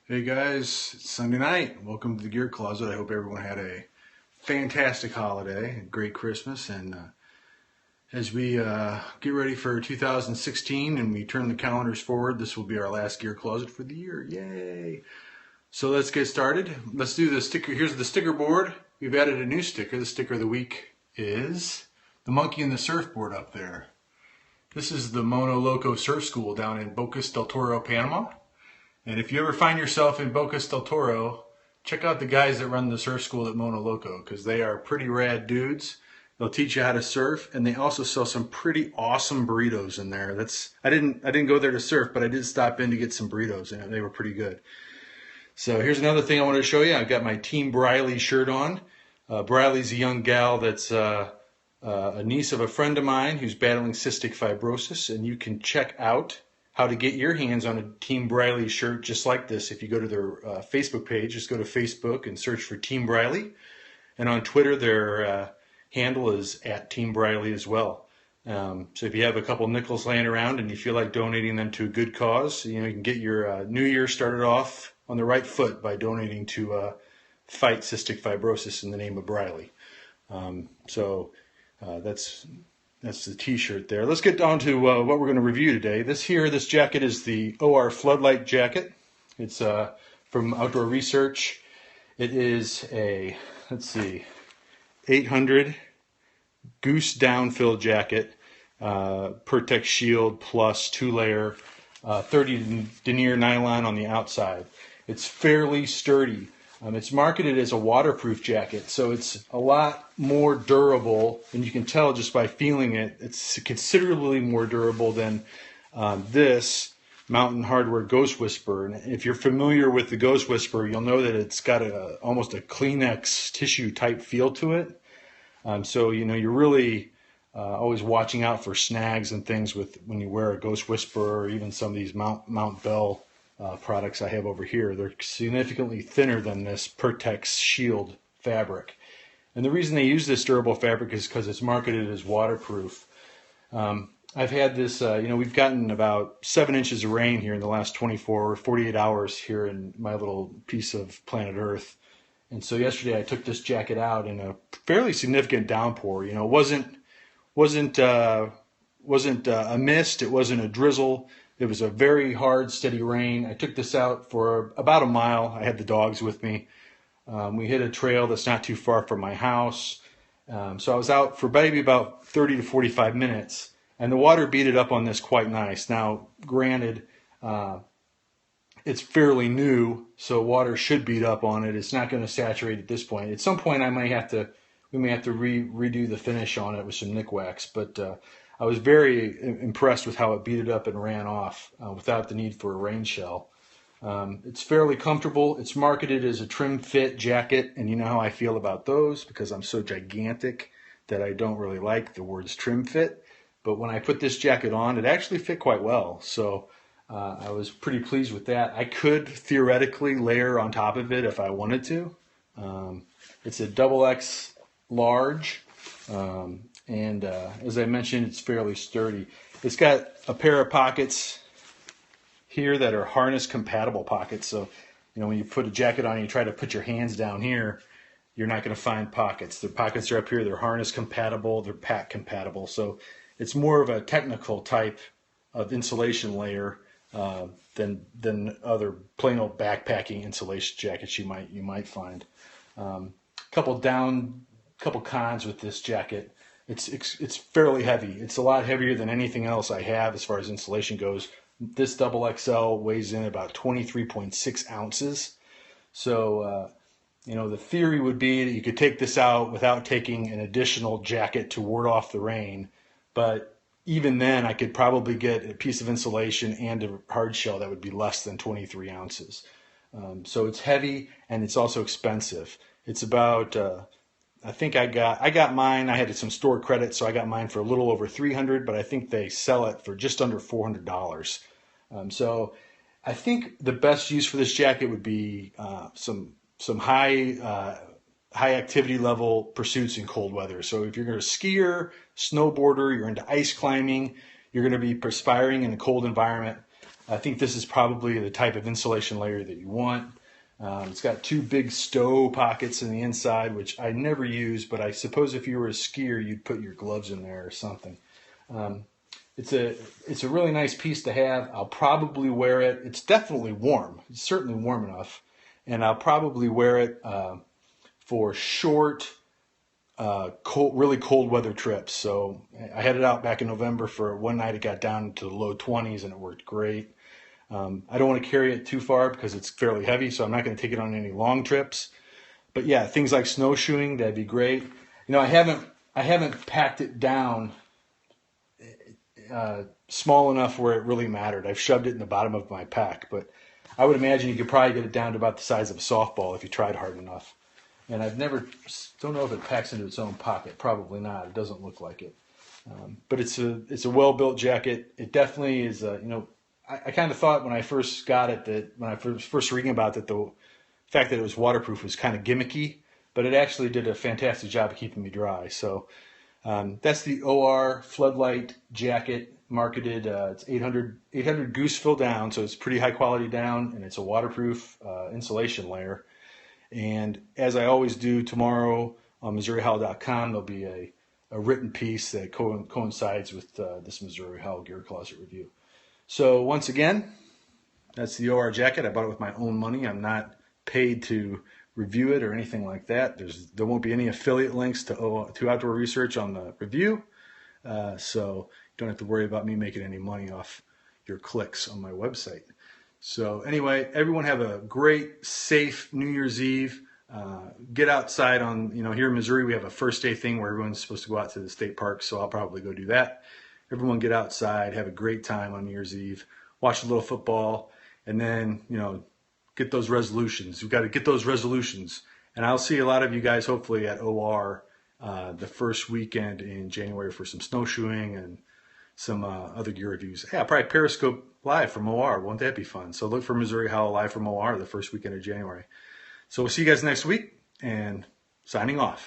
Hey guys, it's Sunday night. Welcome to the Gear Closet. I hope everyone had a fantastic holiday, a great Christmas, and as we get ready for 2016 and we turn the calendars forward, this will be our last Gear Closet for the year. Yay! So let's get started. Let's do the sticker. Here's the sticker board. We've added a new sticker. The sticker of the week is the monkey and the surfboard up there. This is the Mono Loco Surf School down in Bocas del Toro, Panama. And if you ever find yourself in Bocas del Toro, check out the guys that run the surf school at Mono Loco, because they are pretty rad dudes. They'll teach you how to surf, and they also sell some pretty awesome burritos in there. I didn't go there to surf, but I did stop in to get some burritos, and they were pretty good. So here's another thing I wanted to show you. I've got my Team Briley shirt on. Briley's a young gal that's a niece of a friend of mine who's battling cystic fibrosis, and you can check out how to get your hands on a Team Briley shirt just like this. If you go to their Facebook page, just go to Facebook and search for Team Briley. And on Twitter, their handle is @TeamBriley as well. So if you have a couple nickels laying around and you feel like donating them to a good cause, you can get your new year started off on the right foot by donating to fight cystic fibrosis in the name of Briley. That's the t-shirt there. Let's get down to what we're going to review today. This jacket is the OR Floodlight jacket. It's from Outdoor Research. It is a, 800 goose downfill jacket, Pertex shield plus 2-layer 30 denier nylon on the outside. It's fairly sturdy. It's marketed as a waterproof jacket, so it's a lot more durable, and you can tell just by feeling it. It's considerably more durable than this Mountain Hardwear Ghost Whisperer. And if you're familiar with the Ghost Whisperer, you'll know that it's got almost a Kleenex tissue type feel to it. So you're really always watching out for snags and things when you wear a Ghost Whisperer, or even some of these Mount Bell products I have over here. They're significantly thinner than this Pertex shield fabric. And the reason they use this durable fabric is because it's marketed as waterproof. I've had this, we've gotten about 7 inches of rain here in the last 24 or 48 hours here in my little piece of planet Earth. And so yesterday I took this jacket out in a fairly significant downpour. It wasn't a mist, it wasn't a drizzle. It was a very hard, steady rain. I took this out for about a mile. I had the dogs with me. We hit a trail that's not too far from my house. So I was out for maybe about 30 to 45 minutes, and the water beat it up on this quite nice. Now, granted, it's fairly new, so water should beat up on it. It's not going to saturate at this point. At some point, we may have to redo the finish on it with some Nick Wax, but I was very impressed with how it beat it up and ran off without the need for a rain shell. It's fairly comfortable. It's marketed as a trim fit jacket, and you know how I feel about those because I'm so gigantic that I don't really like the words trim fit. But when I put this jacket on, it actually fit quite well. So I was pretty pleased with that. I could theoretically layer on top of it if I wanted to. It's a XX large. And as I mentioned, it's fairly sturdy. It's got a pair of pockets here that are harness compatible pockets. So, when you put a jacket on and you try to put your hands down here, you're not going to find pockets. The pockets are up here. They're harness compatible. They're pack compatible. So it's more of a technical type of insulation layer than other plain old backpacking insulation jackets you might find. Couple cons with this jacket. It's fairly heavy. It's a lot heavier than anything else I have as far as insulation goes. This XXL weighs in about 23.6 ounces. So, the theory would be that you could take this out without taking an additional jacket to ward off the rain. But even then, I could probably get a piece of insulation and a hard shell that would be less than 23 ounces. So it's heavy, and it's also expensive. It's about... I think I got mine. I had some store credit, so I got mine for a little over $300, but I think they sell it for just under $400. So I think the best use for this jacket would be some high activity level pursuits in cold weather. So if you're a skier, snowboarder, you're into ice climbing, you're going to be perspiring in a cold environment. I think this is probably the type of insulation layer that you want. It's got two big stow pockets in the inside, which I never use, but I suppose if you were a skier, you'd put your gloves in there or something. It's a really nice piece to have. I'll probably wear it. It's definitely warm. It's certainly warm enough. And I'll probably wear it for short, really cold weather trips. So I had it out back in November for one night. It got down to the low 20s and it worked great. I don't want to carry it too far because it's fairly heavy, so I'm not going to take it on any long trips. But yeah, things like snowshoeing, that'd be great. You know, I haven't packed it down small enough where it really mattered. I've shoved it in the bottom of my pack, but I would imagine you could probably get it down to about the size of a softball if you tried hard enough. And don't know if it packs into its own pocket. Probably not. It doesn't look like it. But it's a well-built jacket. It definitely is. I kind of thought when I first got it that when I first reading about it, the fact that it was waterproof was kind of gimmicky, but it actually did a fantastic job of keeping me dry. So that's the OR Floodlight jacket, marketed. It's 800 goose fill down, so it's pretty high quality down, and it's a waterproof insulation layer. And as I always do, tomorrow on MissouriHowell.com there'll be a written piece that coincides with this Missouri Howell Gear Closet review. So once again, that's the OR jacket. I bought it with my own money. I'm not paid to review it or anything like that. There won't be any affiliate links to Outdoor Research on the review. So you don't have to worry about me making any money off your clicks on my website. So anyway, everyone have a great, safe New Year's Eve. Get outside here in Missouri, we have a first day thing where everyone's supposed to go out to the state park, so I'll probably go do that. Everyone get outside, have a great time on New Year's Eve, watch a little football, and then, get those resolutions. We've got to get those resolutions. And I'll see a lot of you guys hopefully at OR the first weekend in January for some snowshoeing and some other gear reviews. Yeah, probably Periscope live from OR. Won't that be fun? So look for Missouri Howell live from OR the first weekend of January. So we'll see you guys next week, and signing off.